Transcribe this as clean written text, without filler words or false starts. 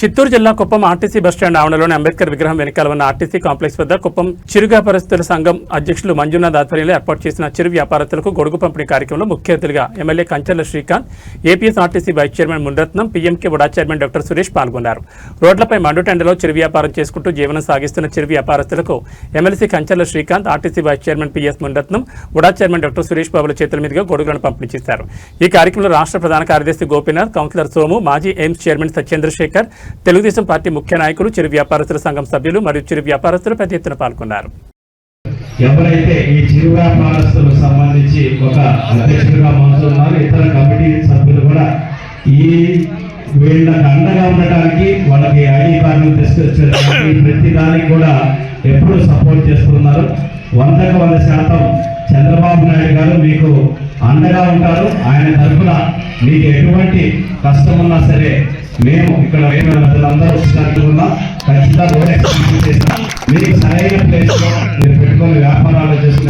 చిత్తూరు జిల్లా Kuppam RTC bus stand ఆవరణలోని Ambedkar విగ్రహం వెనకాల ఉన్న ఆర్టీసీ కాంప్లెక్స్ వద్ద కుప్పం చిరు వ్యాపారస్తుల సంఘం అధ్యక్షులు మంజునాథ్ ఆధ్వర్యంలో ఏర్పాటు చేసిన చిరు వ్యాపారస్తులకు గొడుగు పంపిణీ కార్యక్రమంలో ముఖ్య అతిథిగా MLA Kancharla Srikanth, APS RTC vice chairman Munratnam, PMK UDA chairman doctor Suresh పాల్గొన్నారు. రోడ్లపై మండుటెండలో చిరు వ్యాపారం చేసుకుంటూ జీవనం సాగిస్తున్న చిరు వ్యాపారస్తులకు MLC Kancharla Srikanth, RTC vice chairman PS Munratnam, UDA chairman doctor Suresh బాబుల చేతుల మీదుగా గొడుగులను పంపిణీ చేశారు. ఈ కార్యక్రమంలో రాష్ట్ర ప్రధాన కార్యదర్శి గోపీనాథ్, కౌన్సిలర్ సోము, మాజీ AIIMS chairman Satyendrasekhar, Telugu Desam party ముఖ్య నాయకులు, చిరు వ్యాపారస్తుల సంఘం సభ్యులు మరియు చిరు వ్యాపారస్తులు పెద్ద ఎత్తున పాల్గొన్నారు. ఎవరైతే ఈ చిరు వ్యాపారస్తులకు సంబంధించి ఒక అధ్యక్షుడిగా మంచున్నారు, ఇతర కమిటీ సభ్యులు కూడా ఈ వీళ్ళకి అండగా ఉండటానికి, వాళ్ళకి ఐడి కార్డులు తీసుకొచ్చడానికి ప్రతి దానికి కూడా ఎప్పుడూ సపోర్ట్ చేస్తున్నారు. 100% చంద్రబాబు నాయుడు గారు మీకు అండగా ఉంటారు. ఆయన తరఫున మీకు ఎటువంటి కష్టం ఉన్నా సరే మేము ఇక్కడ అందరూ వచ్చినట్టుగా ఖచ్చితంగా రోడ్ ఎక్స్టెన్షన్ చేస్తాం. మీకు సరైన ప్లేస్లో మీరు పెట్టుకొని వ్యాపారాలు చేసుకునే